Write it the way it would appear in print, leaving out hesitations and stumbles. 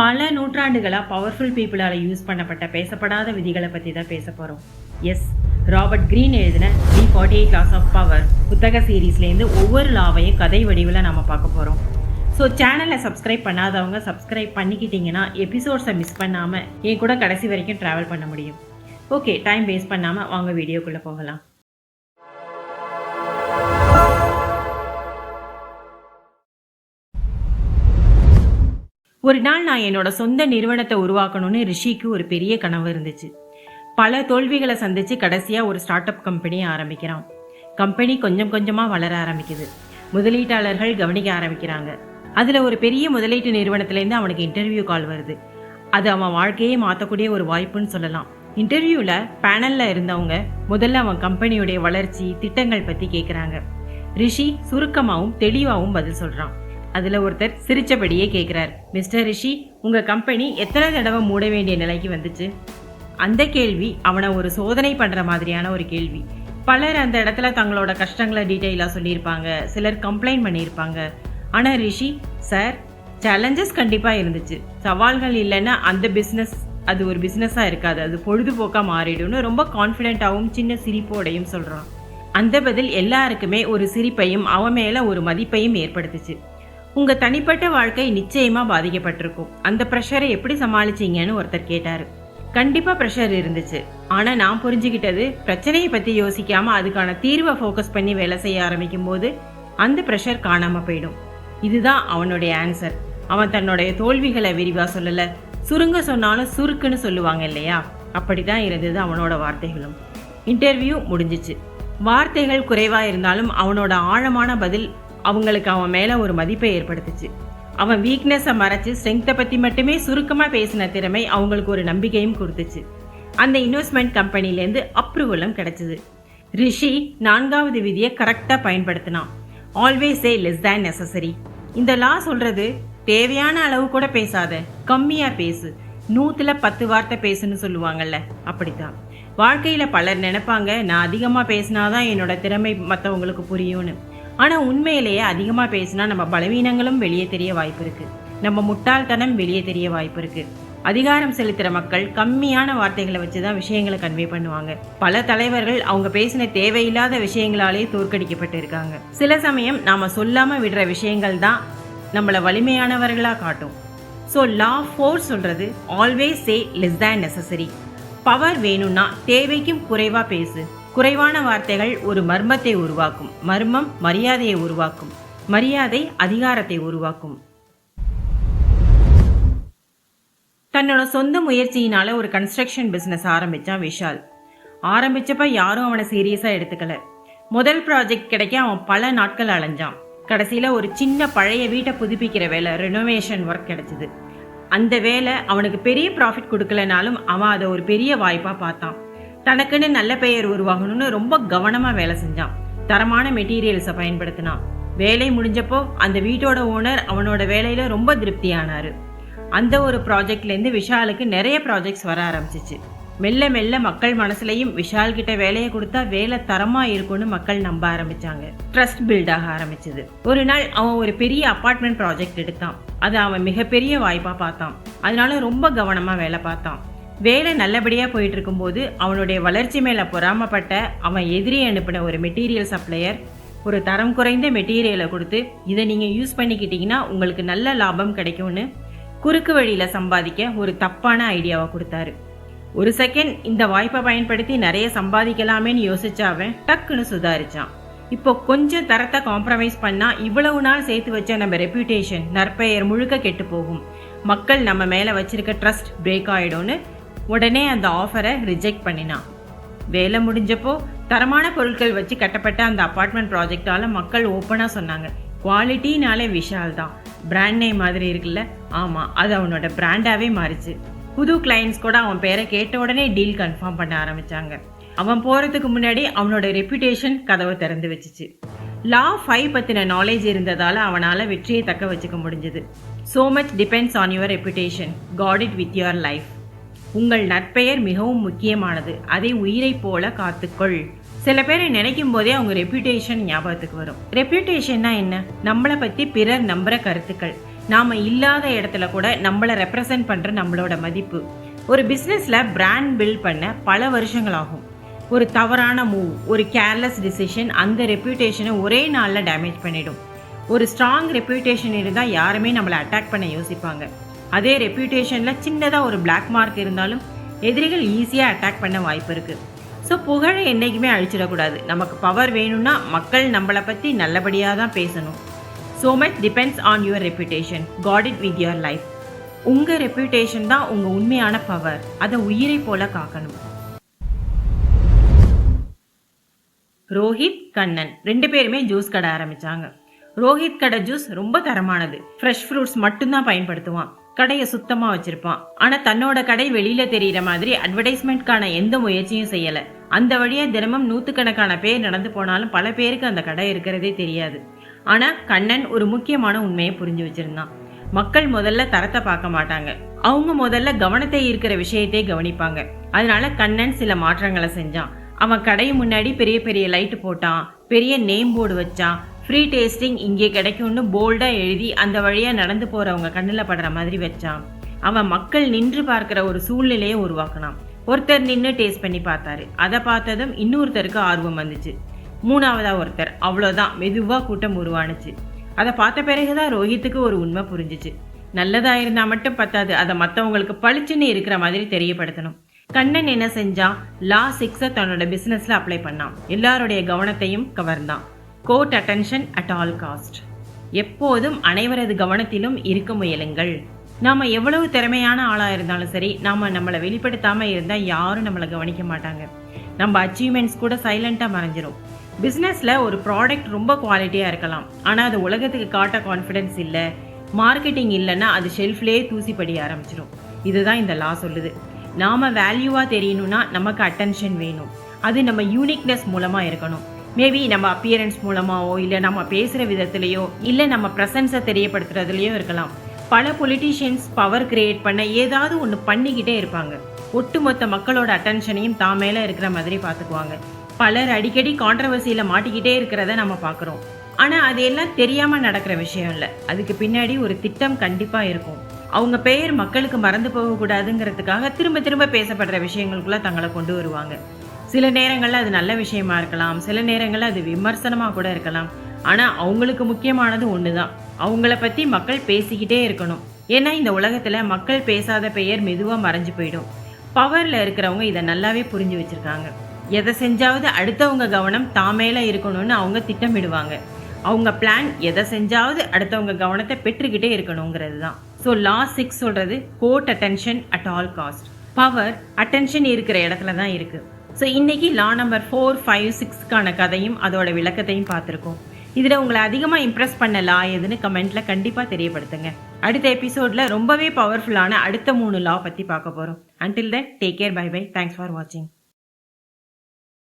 பல நூற்றாண்டுகளாக powerful பீப்புளால் use பண்ணப்பட்ட பேசப்படாத விதிகளை பற்றி தான் பேச போகிறோம். எஸ், ராபர்ட் கிரீன் எழுதின தி 48 Laws of Power புத்தக சீரீஸ்லேருந்து ஒவ்வொரு லாவையும் கதை வடிவில் நம்ம பார்க்க போகிறோம். ஸோ சேனலை சப்ஸ்கிரைப் பண்ணாதவங்க சப்ஸ்கிரைப் பண்ணிக்கிட்டிங்கன்னா எபிசோட்ஸை மிஸ் பண்ணாமல் என் கூட கடைசி வரைக்கும் ட்ராவல் பண்ண முடியும். ஓகே, டைம் வேஸ்ட் பண்ணாமல் வாங்க வீடியோக்குள்ளே போகலாம். ஒரு நாள் நான் என்னோட சொந்த நிறுவனத்தை உருவாக்கணும்னு ரிஷிக்கு ஒரு பெரிய கனவு இருந்துச்சு. பல தோல்விகளை சந்திச்சு கடைசியாக ஒரு ஸ்டார்ட் அப் கம்பெனியை ஆரம்பிக்கிறான். கம்பெனி கொஞ்சம் கொஞ்சமாக வளர ஆரம்பிக்குது. முதலீட்டாளர்கள் கவனிக்க ஆரம்பிக்கிறாங்க. அதில் ஒரு பெரிய முதலீட்டு நிறுவனத்துலேருந்து அவனுக்கு இன்டர்வியூ கால் வருது. அது அவன் வாழ்க்கையே மாற்றக்கூடிய ஒரு வாய்ப்புன்னு சொல்லலாம். இன்டர்வியூவில் பேனலில் இருந்தவங்க முதல்ல அவன் கம்பெனியுடைய வளர்ச்சி திட்டங்கள் பற்றி கேட்குறாங்க. ரிஷி சுருக்கமாகவும் தெளிவாகவும் பதில் சொல்கிறான். அதில் ஒருத்தர் சிரிச்சபடியே கேட்குறார், மிஸ்டர் ரிஷி, உங்கள் கம்பெனி எத்தனை தடவை மூட வேண்டிய நிலைக்கு வந்துச்சு? அந்த கேள்வி அவனை ஒரு சோதனை பண்ணுற மாதிரியான ஒரு கேள்வி. பலர் அந்த இடத்துல தங்களோட கஷ்டங்களை டீட்டெயிலாக சொல்லியிருப்பாங்க, சிலர் கம்ப்ளைண்ட் பண்ணியிருப்பாங்க. ஆனால் ரிஷி, சார், சேலஞ்சஸ் கண்டிப்பாக இருந்துச்சு. சவால்கள் இல்லைன்னா அந்த பிஸ்னஸ் அது ஒரு பிஸ்னஸாக இருக்காது, அது பொழுதுபோக்காக மாறிடும்னு ரொம்ப கான்ஃபிடென்ட்டாகவும் சின்ன சிரிப்போடையும் சொல்கிறான். அந்த பதில் எல்லாருக்குமே ஒரு சிரிப்பையும் அவன் மேலே ஒரு மதிப்பையும் ஏற்படுத்துச்சு. உங்கள் தனிப்பட்ட வாழ்க்கை நிச்சயமாக பாதிக்கப்பட்டிருக்கும். அந்த ப்ரெஷரை எப்படி சமாளிச்சிங்கன்னு ஒருத்தர் கேட்டார். கண்டிப்பாக ப்ரெஷர் இருந்துச்சு. ஆனால் நான் புரிஞ்சுக்கிட்டது, பிரச்சனையை பற்றி யோசிக்காமல் அதுக்கான தீர்வை ஃபோக்கஸ் பண்ணி வேலை செய்ய ஆரம்பிக்கும் போது அந்த ப்ரெஷர் காணாமல் போயிடும். இதுதான் அவனுடைய ஆன்சர். அவன் தன்னுடைய தோல்விகளை விரிவாக சொல்லலை, சுருங்க சொன்னாலும் சுருக்குன்னு சொல்லுவாங்க இல்லையா, அப்படி தான் இருந்தது அவனோட வார்த்தைகளும். இன்டர்வியூ முடிஞ்சிச்சு. வார்த்தைகள் குறைவாக இருந்தாலும் அவனோட ஆழமான பதில் அவங்களுக்கு அவன் மேலே ஒரு மதிப்பை ஏற்படுத்துச்சு. அவன் வீக்னஸை மறைச்சு ஸ்ட்ரெங்த்தை பற்றி மட்டுமே சுருக்கமாக பேசின திறமை அவங்களுக்கு ஒரு நம்பிக்கையும் கொடுத்துச்சு. அந்த இன்வெஸ்ட்மெண்ட் கம்பெனிலேருந்து அப்ரூவலும் கிடைச்சிது. ரிஷி 4வது விதியை கரெக்டாக பயன்படுத்தினான். Always say less than necessary. இந்த லா சொல்கிறது, தேவையான அளவு கூட பேசாத, கம்மியாக பேசு, 100ல் 10 வார்த்தை பேசுன்னு சொல்லுவாங்கல்ல, அப்படித்தான். வாழ்க்கையில் பலர் நினைப்பாங்க, நான் அதிகமாக பேசினாதான் என்னோட திறமை மற்றவங்களுக்கு புரியும்னு. ஆனால் உண்மையிலேயே அதிகமாக பேசினா நம்ம பலவீனங்களும் வெளியே தெரிய வாய்ப்பு இருக்குது, நம்ம முட்டாள்தனம் வெளியே தெரிய வாய்ப்பு இருக்குது. அதிகாரம் செலுத்துகிற மக்கள் கம்மியான வார்த்தைகளை வச்சு தான் விஷயங்களை கன்வே பண்ணுவாங்க. பல தலைவர்கள் அவங்க பேசின தேவையில்லாத விஷயங்களாலே தோற்கடிக்கப்பட்டு இருக்காங்க. சில சமயம் நாம் சொல்லாமல் விடுற விஷயங்கள் தான் நம்மளை வலிமையானவர்களாக காட்டும். ஸோ லா 4 சொல்கிறது, always say less than necessary. Power வேணும்னா தேவைக்கும் குறைவாக பேசு. குறைவான வார்த்தைகள் ஒரு மர்மத்தை உருவாக்கும், மர்மம் மரியாதையை உருவாக்கும், மரியாதை அதிகாரத்தை உருவாக்கும். தன்னோட சொந்த முயற்சியினால ஒரு கன்ஸ்ட்ரக்ஷன் பிஸ்னஸ் ஆரம்பிச்சான் விஷால். ஆரம்பிச்சப்ப யாரும் அவனை சீரியஸாக எடுத்துக்கல. முதல் ப்ராஜெக்ட் கிடைக்க அவன் பல நாட்கள் அலைஞ்சான். கடைசியில் ஒரு சின்ன பழைய வீட்டை புதுப்பிக்கிற வேலை, ரெனோவேஷன் ஒர்க் கிடைச்சிது. அந்த வேலை அவனுக்கு பெரிய ப்ராஃபிட் கொடுக்கலனாலும் அவன் அதை ஒரு பெரிய வாய்ப்பாக பார்த்தான். தனக்குன்னு நல்ல பெயர் உருவாகணும்னு ரொம்ப கவனமாக வேலை செஞ்சான். தரமான மெட்டீரியல்ஸை பயன்படுத்தினான். வேலை முடிஞ்சப்போ அந்த வீட்டோட ஓனர் அவனோட வேலையில் ரொம்ப திருப்தியானார். அந்த ஒரு ப்ராஜெக்ட்லேருந்து விஷாலுக்கு நிறைய ப்ராஜெக்ட்ஸ் வர ஆரம்பிச்சிச்சு. மெல்ல மெல்ல மக்கள் மனசுலையும் விஷால் கிட்ட வேலையை கொடுத்தா வேலை தரமாக இருக்கும்னு மக்கள் நம்ப ஆரம்பிச்சாங்க. ட்ரஸ்ட் பில்ட் ஆக ஆரம்பிச்சது. ஒரு நாள் அவன் ஒரு பெரிய அப்பார்ட்மெண்ட் ப்ராஜெக்ட் எடுத்தான். அதை அவன் மிகப்பெரிய வாய்ப்பாக பார்த்தான். அதனால ரொம்ப கவனமாக வேலை பார்த்தான். வேலை நல்லபடியாக போயிட்டு இருக்கும்போது அவனுடைய வளர்ச்சி மேலே பொறாமப்பட்ட அவன் எதிரி அனுப்பின ஒரு மெட்டீரியல் சப்ளையர் ஒரு தரம் குறைந்த மெட்டீரியலை கொடுத்து, இதை நீங்கள் யூஸ் பண்ணிக்கிட்டீங்கன்னா உங்களுக்கு நல்ல லாபம் கிடைக்கும்னு குறுக்கு வழியில் சம்பாதிக்க ஒரு தப்பான ஐடியாவை கொடுத்தாரு. ஒரு செகண்ட் இந்த வாய்ப்பை பயன்படுத்தி நிறைய சம்பாதிக்கலாமேன்னு யோசிச்ச அவன் டக்குன்னு சுதாரிச்சான். இப்போ கொஞ்சம் தரத்தை காம்ப்ரமைஸ் பண்ணால் இவ்வளவு நாள் சேர்த்து வச்ச நம்ம ரெப்யூட்டேஷன், நற்பெயர் முழுக்க கெட்டு போகும். மக்கள் நம்ம மேலே வச்சிருக்க ட்ரஸ்ட் பிரேக் ஆகிடும்னு உடனே அந்த ஆஃபரை ரிஜெக்ட் பண்ணினான். வேலை முடிஞ்சப்போ தரமான பொருட்கள் வச்சு கட்டப்பட்ட அந்த அப்பார்ட்மெண்ட் ப்ராஜெக்டால் மக்கள் ஓப்பனாக சொன்னாங்க, குவாலிட்டினாலே விஷால் தான். பிராண்ட் நேம் மாதிரி இருக்குல்ல, ஆமாம், அது அவனோட பிராண்டாகவே மாறிச்சு. புது கிளைண்ட்ஸ் கூட அவன் பேரை கேட்ட உடனே டீல் கன்ஃபார்ம் பண்ண ஆரம்பித்தாங்க. அவன் போகிறதுக்கு முன்னாடி அவனோட ரெப்யூட்டேஷன் கதவை திறந்து வச்சுச்சு. லா 5 பற்றின நாலேஜ் இருந்ததால் அவனால் வெற்றியை தக்க வச்சுக்க முடிஞ்சது. So much depends on your reputation. Guard it with your life. உங்கள் நற்பெயர் மிகவும் முக்கியமானது, அதை உயிரை போல காத்துக்கொள். சில பேரை நினைக்கும் போதே அவங்க ரெப்யூட்டேஷன் ஞாபகத்துக்கு வரும். ரெப்யூட்டேஷன்னா என்ன? நம்மளை பற்றி பிறர் நம்புகிற கருத்துக்கள். நாம் இல்லாத இடத்துல கூட நம்மளை ரெப்ரசன்ட் பண்ணுற நம்மளோட மதிப்பு. ஒரு பிஸ்னஸில் பிராண்ட் பில்ட் பண்ண பல வருஷங்கள் ஆகும். ஒரு தவறான மூவ், ஒரு கேர்லெஸ் டிசிஷன் அந்த ரெப்யூட்டேஷனை ஒரே நாளில் டேமேஜ் பண்ணிடும். ஒரு ஸ்ட்ராங் ரெப்யூட்டேஷன் இருந்தால் யாருமே நம்மளை அட்டாக் பண்ண யோசிப்பாங்க. அதே ரெப்யூட்டேஷனில் சின்னதாக ஒரு பிளாக் மார்க் இருந்தாலும் எதிரிகள் ஈஸியாக அட்டாக் பண்ண வாய்ப்பு இருக்குது. ஸோ புகழை என்றைக்குமே அழிச்சிடக்கூடாது. நமக்கு பவர் வேணும்னா மக்கள் நம்மளை பற்றி நல்லபடியாக தான் பேசணும். So much depends on your reputation. Got it with your life. உங்கள் ரெப்யூட்டேஷன் தான் உங்கள் உண்மையான பவர். அதை உயிரை போல காக்கணும். ரோஹித், கண்ணன் 2 பேருமே ஜூஸ் கடை ஆரம்பித்தாங்க. ரோஹித் கடை ஜூஸ் ரொம்ப தரமானது. ஃப்ரெஷ் ஃப்ரூட்ஸ் மட்டும்தான் பயன்படுத்துவான். கடையை சுத்தமாக வச்சுருப்பான். ஆனால் தன்னோட கடை வெளியில் தெரிகிற மாதிரி அட்வர்டைஸ்மெண்ட்கான எந்த முயற்சியும் செய்யலை. அந்த வழியாக தினமும் 100கணக்கான பேர் நடந்து போனாலும் பல பேருக்கு அந்த கடை இருக்கிறதே தெரியாது. ஆனால் கண்ணன் ஒரு முக்கியமான உண்மையை புரிஞ்சு வச்சுருந்தான். மக்கள் முதல்ல தரத்தை பார்க்க மாட்டாங்க, அவங்க முதல்ல கவனத்தை ஈர்க்கிற விஷயத்தை கவனிப்பாங்க. அதனால கண்ணன் சில மாற்றங்களை செஞ்சான். அவன் கடை முன்னாடி பெரிய பெரிய லைட்டு போட்டான், பெரிய நேம் போர்டு வச்சான், ஃப்ரீ டேஸ்டிங் இங்கே கிடைக்கும்னு போல்டாக எழுதி அந்த வழியாக நடந்து போகிறவங்க கண்ணில் படுற மாதிரி வச்சான். அவன் மக்கள் நின்று பார்க்குற ஒரு சூழ்நிலையை உருவாக்கினான். ஒருத்தர் நின்று டேஸ்ட் பண்ணி பார்த்தாரு. அதை பார்த்ததும் இன்னொருத்தருக்கு ஆர்வம் வந்துச்சு. 3ஆவதா ஒருத்தர். அவ்வளோதான், மெதுவாக கூட்டம் உருவானுச்சு. அதை பார்த்த பிறகுதான் ரோஹித்துக்கு ஒரு உண்மை புரிஞ்சிச்சு. நல்லதாக இருந்தால் மட்டும் பத்தாது, அதை மற்றவங்களுக்கு பளிச்சுன்னு இருக்கிற மாதிரி தெரியப்படுத்தணும். கண்ணன் என்ன செஞ்சான்? லா 6 தன்னோட பிஸ்னஸில் அப்ளை பண்ணான். எல்லாருடைய கவனத்தையும் கவர்ந்தான். Caught attention at all cost. எப்போதும் அனைவரது கவனத்திலும் இருக்க முயலுங்கள். நாம் எவ்வளவு திறமையான ஆளாக இருந்தாலும் சரி, நாம் நம்மளை வெளிப்படுத்தாமல் இருந்தால் யாரும் நம்மளை கவனிக்க மாட்டாங்க. நம்ம அச்சீவ்மெண்ட்ஸ் கூட சைலண்ட்டாக மறைஞ்சிரும். பிஸ்னஸில் ஒரு ப்ராடக்ட் ரொம்ப குவாலிட்டியாக இருக்கலாம், ஆனால் அது உலகத்துக்கு காட்ட கான்ஃபிடென்ஸ் இல்லை, மார்க்கெட்டிங் இல்லைன்னா அது ஷெல்ஃப்லேயே தூசி படிய ஆரம்பிச்சிடும். இதுதான் இந்த லா சொல்லுது. நாம் வேல்யூவாக தெரியணும்னா நமக்கு அட்டென்ஷன் வேணும். அது நம்ம யூனிக்னஸ் மூலமாக இருக்கணும். மேபி நம்ம அப்பியரன்ஸ் மூலமாகவோ, இல்லை நம்ம பேசுகிற விதத்துலேயோ, இல்லை நம்ம ப்ரெசன்ஸை தெரியப்படுத்துறதுலையோ இருக்கலாம். பல பொலிட்டீஷியன்ஸ் பவர் கிரியேட் பண்ண ஏதாவது ஒன்று பண்ணிக்கிட்டே இருப்பாங்க. ஒட்டுமொத்த மக்களோட அட்டென்ஷனையும் தான் மேலே இருக்கிற மாதிரி பார்த்துக்குவாங்க. பலர் அடிக்கடி கான்ட்ரவர்சியில் மாட்டிக்கிட்டே இருக்கிறத நம்ம பார்க்குறோம். ஆனால் அது எல்லாம் தெரியாமல் நடக்கிற விஷயம் இல்லை. அதுக்கு பின்னாடி ஒரு திட்டம் கண்டிப்பாக இருக்கும். அவங்க பெயர் மக்களுக்கு மறந்து போகக்கூடாதுங்கிறதுக்காக திரும்ப திரும்ப பேசப்படுற விஷயங்களுக்குள்ள தங்களை கொண்டு வருவாங்க. சில நேரங்களில் அது நல்ல விஷயமா இருக்கலாம், சில நேரங்களில் அது விமர்சனமாக கூட இருக்கலாம். ஆனால் அவங்களுக்கு முக்கியமானது ஒன்று தான், அவங்கள பற்றி மக்கள் பேசிக்கிட்டே இருக்கணும். ஏன்னா இந்த உலகத்தில் மக்கள் பேசாத பெயர் மெதுவாக மறைஞ்சு போயிடும். பவரில் இருக்கிறவங்க இதை நல்லாவே புரிஞ்சு வச்சுருக்காங்க. எதை செஞ்சாவது அடுத்தவங்க கவனம் தான் மேலே இருக்கணும்னு அவங்க திட்டமிடுவாங்க. அவங்க பிளான் எதை செஞ்சாவது அடுத்தவங்க கவனத்தை பெற்றுக்கிட்டே இருக்கணுங்கிறது தான். ஸோ லா 6 சொல்கிறது court attention at all cost. Power attention இருக்கிற இடத்துல தான் இருக்குது. ஸோ இன்றைக்கி லா நம்பர் 4, 5, 6க்கான கதையும் அதோட விளக்கத்தையும் பார்த்துருக்கோம். இதில் உங்களை அதிகமாக இம்ப்ரெஸ் பண்ண லா எதுன்னு கமெண்ட்டில் கண்டிப்பாக தெரியப்படுத்துங்க. அடுத்த எபிசோடில் ரொம்பவே பவர்ஃபுல்லான அடுத்த 3 லா பற்றி பார்க்க போகிறோம். Until then take care, bye bye, thanks for வாட்சிங்.